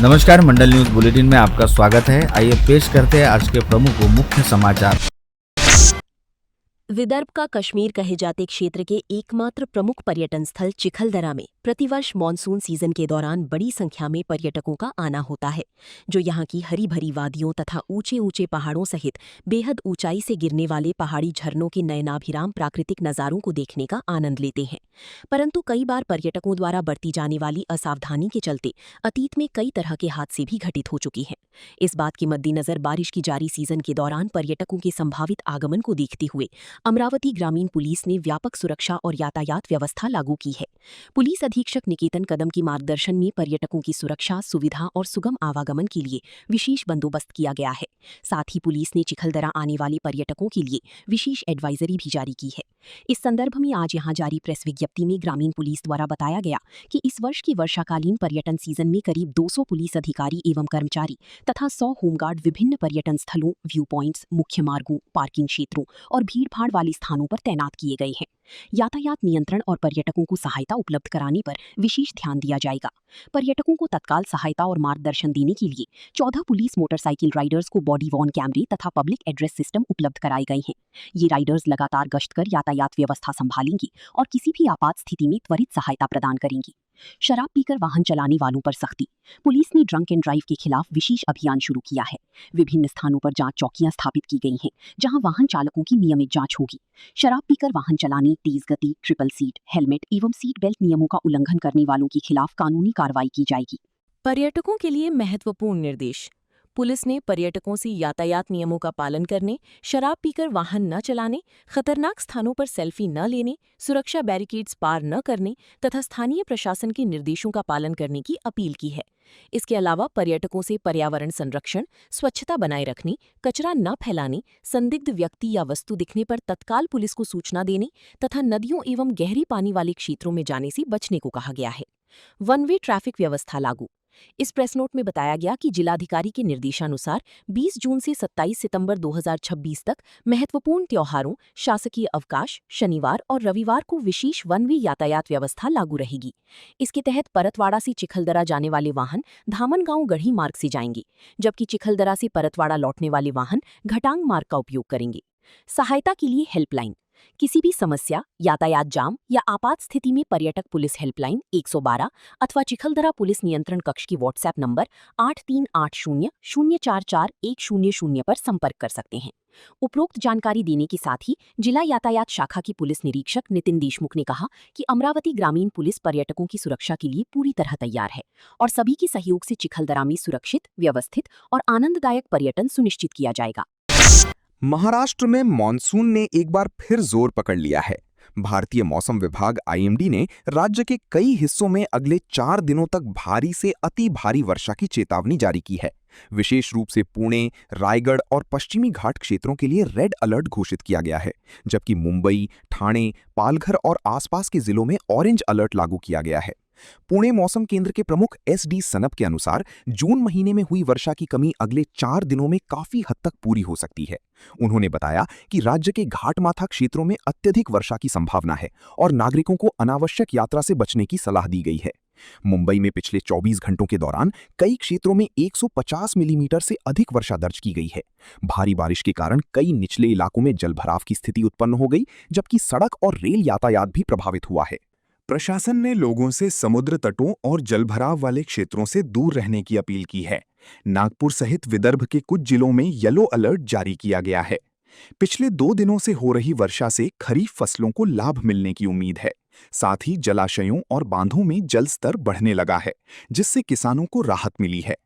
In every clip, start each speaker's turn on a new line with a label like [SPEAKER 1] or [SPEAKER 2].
[SPEAKER 1] नमस्कार, मंडल news bulletin में आपका स्वागत है। आइए पेश करते हैं आज के प्रमुख व मुख्य समाचार।
[SPEAKER 2] विदर्भ का कश्मीर कहे जाते क्षेत्र के एकमात्र प्रमुख पर्यटन स्थल चिखलदरा में प्रतिवर्ष मानसून सीजन के दौरान बड़ी संख्या में पर्यटकों का आना होता है, जो यहाँ की हरी भरी वादियों तथा ऊंचे ऊंचे पहाड़ों सहित बेहद ऊंचाई से गिरने वाले पहाड़ी झरनों के नयनाभिराम प्राकृतिक नजारों को देखने का आनंद लेते हैं। परंतु कई बार पर्यटकों द्वारा बरती जाने वाली असावधानी के चलते अतीत में कई तरह के हादसे भी घटित हो चुकी हैं। इस बात के मद्देनजर बारिश की जारी सीजन के दौरान पर्यटकों के संभावित आगमन को देखते हुए अमरावती ग्रामीण पुलिस ने व्यापक सुरक्षा और यातायात व्यवस्था लागू की है। पुलिस अधीक्षक निकेतन कदम की मार्गदर्शन में पर्यटकों की सुरक्षा, सुविधा और सुगम आवागमन के लिए विशेष बंदोबस्त किया गया है। साथ ही पुलिस ने चिखलदरा आने वाले पर्यटकों के लिए विशेष एडवाइजरी भी जारी की है। इस संदर्भ में आज यहां जारी प्रेस विज्ञप्ति में ग्रामीण पुलिस द्वारा बताया गया कि इस वर्ष के वर्षाकालीन पर्यटन सीजन में करीब 200 पुलिस अधिकारी एवं कर्मचारी तथा 100 होमगार्ड विभिन्न पर्यटन स्थलों, व्यू पॉइंट्स, मुख्य मार्गों, पार्किंग क्षेत्रों और भीड़भाड़ वाले स्थानों पर तैनात किए गए हैं। यातायात नियंत्रण और पर्यटकों को सहायता उपलब्ध कराने पर विशेष ध्यान दिया जाएगा। पर्यटकों को तत्काल सहायता और मार्गदर्शन देने के लिए 14 पुलिस मोटरसाइकिल राइडर्स को बॉडी वॉर्न कैमरे तथा पब्लिक एड्रेस सिस्टम उपलब्ध कराए गए हैं। ये राइडर्स लगातार गश्त कर यातायात व्यवस्था संभालेंगी और किसी भी आपात स्थिति में त्वरित सहायता प्रदान करेंगी। शराब पीकर वाहन चलाने वालों पर सख्ती। पुलिस ने ड्रंक एंड ड्राइव के खिलाफ विशेष अभियान शुरू किया है। विभिन्न स्थानों पर जांच चौकियां स्थापित की गई हैं, जहां वाहन चालकों की नियमित जांच होगी। शराब पीकर वाहन चलाने, तेज गति, ट्रिपल सीट, हेलमेट एवं सीट बेल्ट नियमों का उल्लंघन करने वालों के खिलाफ कानूनी कार्रवाई की जाएगी। पर्यटकों के लिए महत्वपूर्ण निर्देश। पुलिस ने पर्यटकों से यातायात नियमों का पालन करने, शराब पीकर वाहन न चलाने, खतरनाक स्थानों पर सेल्फी न लेने, सुरक्षा बैरिकेड्स पार न करने तथा स्थानीय प्रशासन के निर्देशों का पालन करने की अपील की है। इसके अलावा पर्यटकों से पर्यावरण संरक्षण, स्वच्छता बनाए रखने, कचरा न फैलाने, संदिग्ध व्यक्ति या वस्तु दिखने पर तत्काल पुलिस को सूचना देने तथा नदियों एवं गहरी पानी वाले क्षेत्रों में जाने से बचने को कहा गया है। वन वे ट्रैफिक व्यवस्था लागू। इस प्रेस नोट में बताया गया कि जिलाधिकारी के निर्देशानुसार 20 जून से 27 सितंबर 2026 तक महत्वपूर्ण त्योहारों, शासकीय अवकाश, शनिवार और रविवार को विशेष वन वे यातायात व्यवस्था लागू रहेगी। इसके तहत परतवाड़ा से चिखलदरा जाने वाले वाहन धामनगांव गढ़ी मार्ग से जाएंगे, जबकि चिखलदरा से परतवाड़ा लौटने वाले वाहन घटांग मार्ग का उपयोग करेंगे। सहायता के लिए हेल्पलाइन। किसी भी समस्या, यातायात जाम या आपात स्थिति में पर्यटक पुलिस हेल्पलाइन 112 अथवा चिखलदरा पुलिस नियंत्रण कक्ष की व्हाट्सएप नंबर 8380044100 पर संपर्क कर सकते हैं। उपरोक्त जानकारी देने के साथ ही जिला यातायात शाखा की पुलिस निरीक्षक नितिन देशमुख ने कहा कि अमरावती ग्रामीण पुलिस पर्यटकों की सुरक्षा के लिए पूरी तरह तैयार है और सभी के सहयोग से चिखलदरा में सुरक्षित, व्यवस्थित और आनंददायक पर्यटन सुनिश्चित किया जाएगा।
[SPEAKER 3] महाराष्ट्र में मॉनसून ने एक बार फिर जोर पकड़ लिया है। भारतीय मौसम विभाग आईएमडी ने राज्य के कई हिस्सों में अगले 4 दिनों तक भारी से अति भारी वर्षा की चेतावनी जारी की है। विशेष रूप से पुणे, रायगढ़ और पश्चिमी घाट क्षेत्रों के लिए रेड अलर्ट घोषित किया गया है, जबकि मुंबई, ठाणे, पालघर और आसपास के जिलों में ऑरेंज अलर्ट लागू किया गया है। पुणे मौसम केंद्र के प्रमुख एसडी सनप के अनुसार जून महीने में हुई वर्षा की कमी अगले 4 दिनों में काफी हद तक पूरी हो सकती है। उन्होंने बताया कि राज्य के घाटमाथा क्षेत्रों में अत्यधिक वर्षा की संभावना है और नागरिकों को अनावश्यक यात्रा से बचने की सलाह दी गई है। मुंबई में पिछले 24 घंटों के दौरान कई क्षेत्रों में 150 मिलीमीटर से अधिक वर्षा दर्ज की गई है। भारी बारिश के कारण कई निचले इलाकों में जलभराव की स्थिति उत्पन्न हो गई, जबकि सड़क और रेल यातायात भी प्रभावित हुआ है।
[SPEAKER 4] प्रशासन ने लोगों से समुद्र तटों और जलभराव वाले क्षेत्रों से दूर रहने की अपील की है। नागपुर सहित विदर्भ के कुछ जिलों में येलो अलर्ट जारी किया गया है। पिछले 2 दिनों से हो रही वर्षा से खरीफ फसलों को लाभ मिलने की उम्मीद है। साथ ही जलाशयों और बांधों में जल स्तर बढ़ने लगा है, जिससे किसानों को राहत मिली है।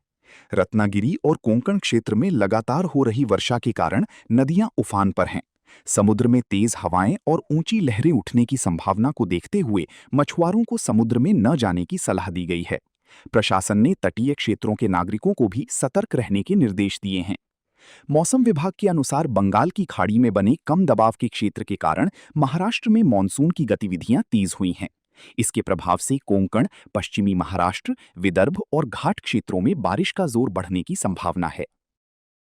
[SPEAKER 4] रत्नागिरी और कोंकण क्षेत्र में लगातार हो रही वर्षा के कारण नदियां उफान पर हैं। समुद्र में तेज हवाएं और ऊंची लहरें उठने की संभावना को देखते हुए मछुआरों को समुद्र में न जाने की सलाह दी गई है। प्रशासन ने तटीय क्षेत्रों के नागरिकों को भी सतर्क रहने के निर्देश दिए हैं। मौसम विभाग के अनुसार बंगाल की खाड़ी में बने कम दबाव के क्षेत्र के कारण महाराष्ट्र में मानसून की गतिविधियां तेज हुई हैं। इसके प्रभाव से कोंकण, पश्चिमी महाराष्ट्र, विदर्भ और घाट क्षेत्रों में बारिश का जोर बढ़ने की संभावना है।